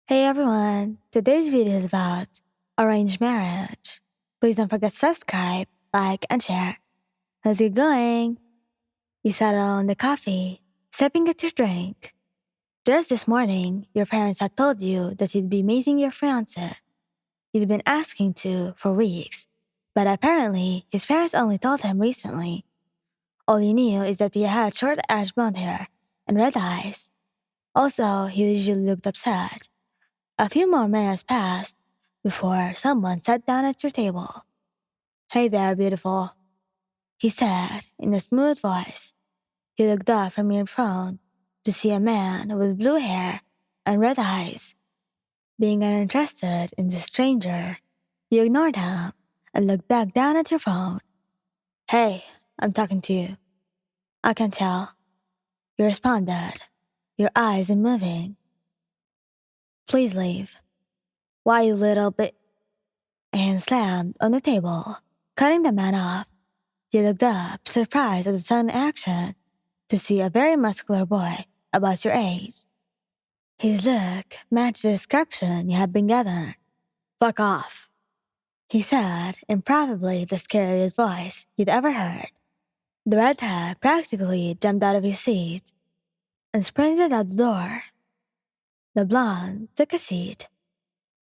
Hey everyone, today's video is about arranged marriage. Please don't forget to subscribe, like, and share. How's it going? You settle on the coffee, sipping at your drink. Just this morning, your parents had told you that you'd be meeting your fiance. You'd been asking to for weeks, but apparently his parents only told him recently. All you knew is that he had short-edged blonde hair and red eyes. Also, he usually looked upset. A few more minutes passed before someone sat down at your table. Hey there, beautiful, he said in a smooth voice. He looked up from your phone to see a man with blue hair and red eyes. Being uninterested in the stranger, you ignored him and looked back down at your phone. Hey, I'm talking to you. I can tell. You responded, your eyes unmoving. Please leave. Why, you little bit? And slammed on the table, cutting the man off. He looked up, surprised at the sudden action, to see a very muscular boy about your age. His look matched the description you had been given. Fuck off, he said in probably the scariest voice you'd ever heard. The redhead practically jumped out of his seat and sprinted out the door. The blonde took a seat,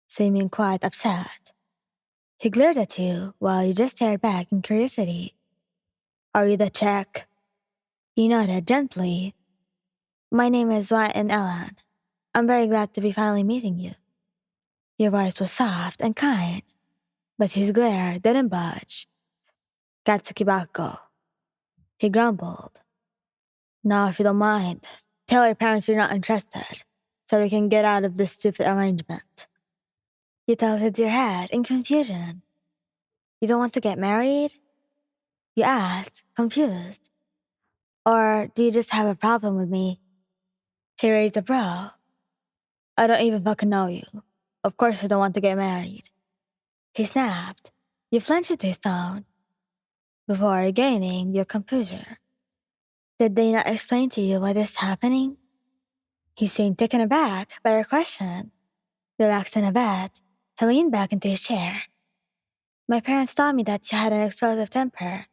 seeming quite upset. He glared at you while you just stared back in curiosity. Are you the Czech? He nodded gently. My name is Wyatt and Ellen. I'm very glad to be finally meeting you. Your voice was soft and kind, but his glare didn't budge. Katsuki Bakugou, he grumbled. Now, if you don't mind, tell your parents you're not interested, so we can get out of this stupid arrangement. You tilted your head in confusion. You don't want to get married? You asked, confused. Or do you just have a problem with me? He raised a brow. I don't even fucking know you. Of course you don't want to get married. He snapped. You flinched at his tone before regaining your composure. Did they not explain to you why this is happening? He seemed taken aback by your question. Relaxed in a bed, he leaned back into his chair. My parents told me that you had an explosive temper.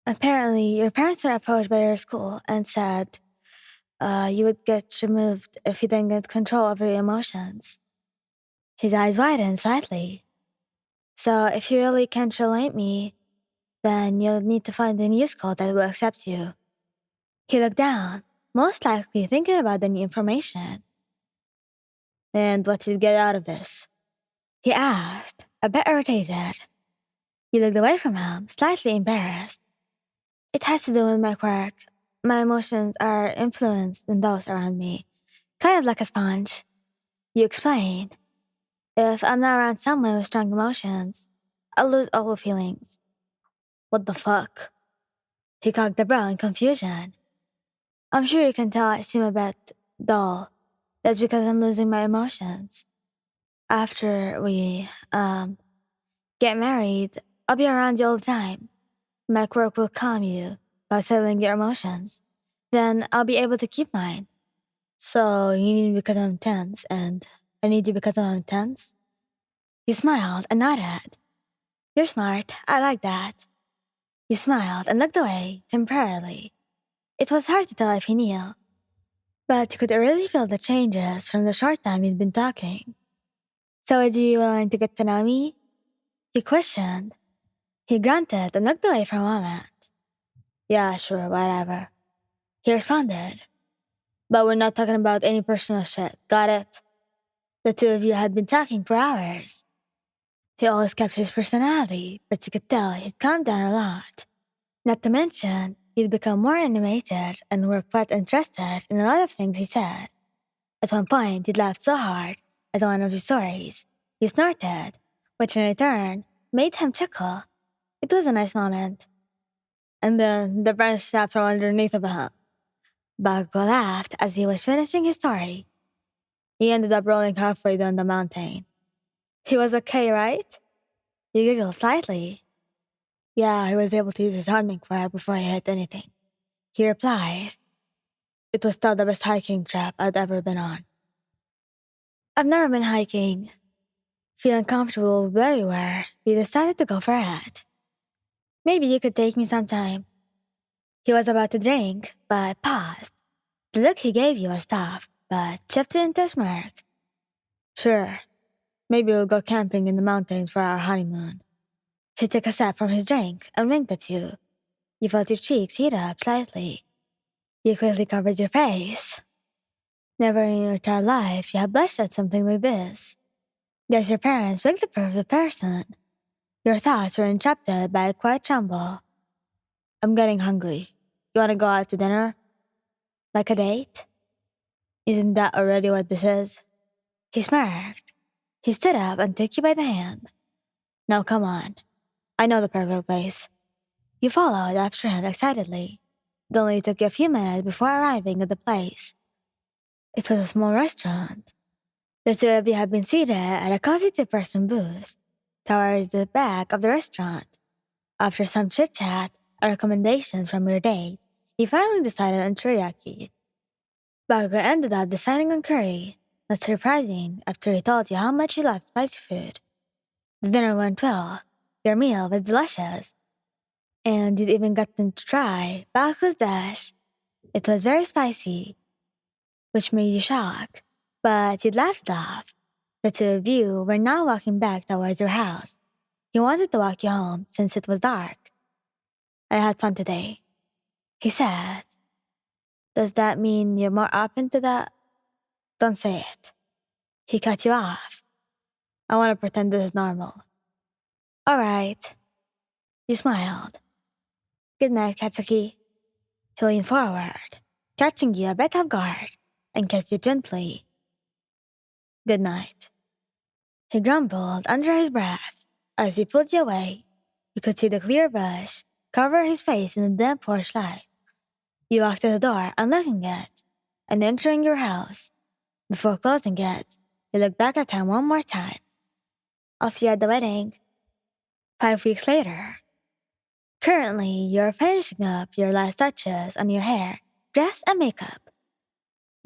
Apparently, your parents were approached by your school and said you would get removed if you didn't get control over your emotions. His eyes widened slightly. So if you really can't relate me, then you'll need to find a new school that will accept you. He looked down, most likely thinking about the new information. And what did you get out of this? He asked, a bit irritated. You looked away from him, slightly embarrassed. It has to do with my quirk. My emotions are influenced in those around me, kind of like a sponge. You explained. If I'm not around someone with strong emotions, I'll lose all the feelings. What the fuck? He cocked a brow in confusion. I'm sure you can tell I seem a bit dull. That's because I'm losing my emotions. After we, get married, I'll be around you all the time. My quirk will calm you by settling your emotions. Then I'll be able to keep mine. So you need me because I'm intense, and I need you because I'm intense? He smiled and nodded. You're smart, I like that. He smiled and looked away, temporarily. It was hard to tell if he knew, but you could really feel the changes from the short time you'd been talking. So would you be willing to get to know me? He questioned. He grunted and looked away for a moment. Yeah, sure, whatever. He responded. But we're not talking about any personal shit, got it? The two of you had been talking for hours. He always kept his personality, but you could tell he'd calmed down a lot. Not to mention, he'd become more animated and were quite interested in a lot of things he said. At one point, he laughed so hard at one of his stories. He snorted, which in return made him chuckle. It was a nice moment. And then the branch snapped from underneath of him. Bakugou laughed as he was finishing his story. He ended up rolling halfway down the mountain. He was okay, right? You giggled slightly. Yeah, he was able to use his hunting fire before he hit anything. He replied. It was still the best hiking trip I'd ever been on. I've never been hiking. Feeling comfortable where you were, you decided to go for it. Maybe you could take me sometime. He was about to drink, but paused. The look he gave you was tough, but shifted into a smirk. Sure, maybe we'll go camping in the mountains for our honeymoon. He took a sip from his drink and winked at you. You felt your cheeks heat up slightly. You quickly covered your face. Never in your entire life you had blushed at something like this. Guess your parents picked the perfect person. Your thoughts were interrupted by a quiet tremble. I'm getting hungry. You want to go out to dinner? Like a date? Isn't that already what this is? He smirked. He stood up and took you by the hand. Now come on. I know the perfect place. You followed after him excitedly. It only took you a few minutes before arriving at the place. It was a small restaurant. The two of you had been seated at a cozy two-person booth towards the back of the restaurant. After some chit-chat and recommendations from your date, he finally decided on teriyaki. Bakugou ended up deciding on curry, not surprising after he told you how much he loved spicy food. The dinner went well. Your meal was delicious. And you'd even gotten to try Bakugou's dish. It was very spicy, which made you shocked, but you'd laughed it off. The two of you were now walking back towards your house. He wanted to walk you home since it was dark. I had fun today, he said. Does that mean you're more open to that? Don't say it. He cut you off. I want to pretend this is normal. All right. You smiled. Good night, Katsuki. He leaned forward, catching you a bit off guard, and kissed you gently. Good night. He grumbled under his breath. As he pulled you away, you could see the clear bush cover his face in the dim porch light. You walked to the door, unlocking it, and entering your house. Before closing it, you looked back at him one more time. I'll see you at the wedding. 5 weeks later. Currently, you're finishing up your last touches on your hair, dress, and makeup.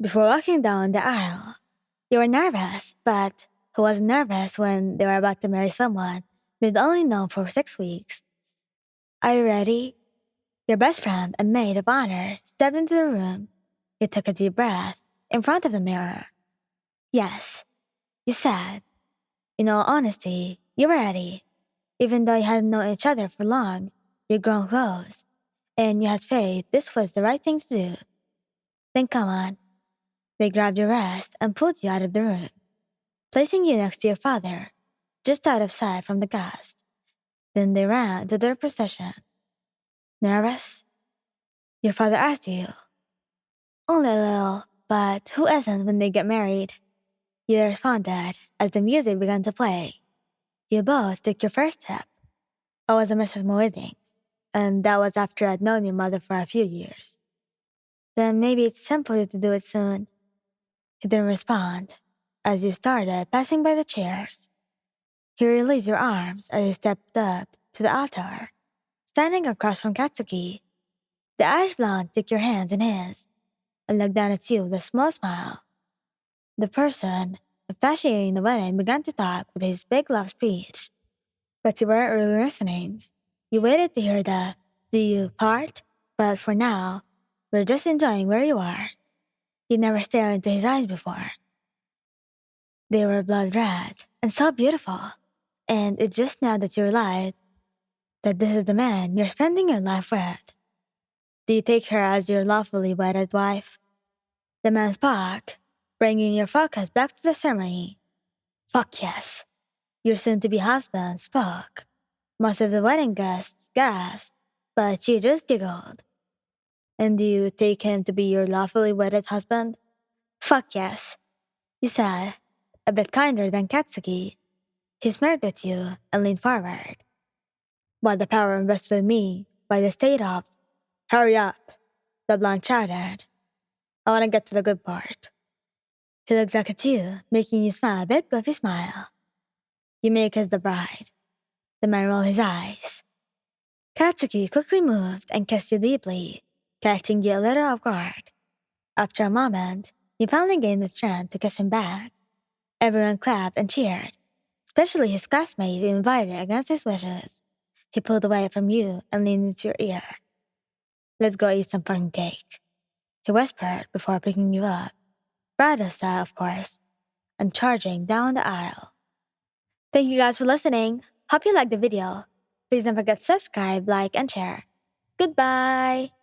Before walking down the aisle, you were nervous, but who wasn't nervous when they were about to marry someone they'd only known for 6 weeks? Are you ready? Your best friend and maid of honor stepped into the room. You took a deep breath in front of the mirror. Yes, you said. In all honesty, you were ready. Even though you hadn't known each other for long, you'd grown close, and you had faith this was the right thing to do. Then come on. They grabbed your wrist and pulled you out of the room, placing you next to your father, just out of sight from the guest. Then they ran to their procession. Nervous? Your father asked you. Only a little, but who isn't when they get married? You responded as the music began to play. You both took your first step. I was a Mrs. Wedding, and that was after I'd known your mother for a few years. Then maybe it's simpler to do it soon. He didn't respond, as you started passing by the chairs. He released your arms as you stepped up to the altar, standing across from Katsuki. The ash blonde took your hands in his and looked down at you with a small smile. The person officiating the wedding began to talk with his big love speech, but you weren't really listening. You waited to hear the "do you" part, but for now, we're just enjoying where you are. You'd never stared into his eyes before. They were blood red and so beautiful, and it's just now that you realize that this is the man you're spending your life with. Do you take her as your lawfully wedded wife? The man spoke, bringing your focus back to the ceremony. Fuck yes. Your soon-to-be husband spoke. Most of the wedding guests gasped, but she just giggled. And do you take him to be your lawfully wedded husband? Fuck yes, you said, a bit kinder than Katsuki. He smirked at you and leaned forward. But the power invested in me by the state of, hurry up, the blonde shouted. I want to get to the good part. He looked back at you, making you smile a big goofy smile. You may kiss the bride. The man rolled his eyes. Katsuki quickly moved and kissed you deeply, catching you a little off guard. After a moment, you finally gained the strength to kiss him back. Everyone clapped and cheered, especially his classmate who invited against his wishes. He pulled away from you and leaned into your ear. "Let's go eat some fucking cake," he whispered before picking you up. Bridal style, of course, and charging down the aisle. Thank you guys for listening. Hope you liked the video. Please don't forget to subscribe, like, and share. Goodbye!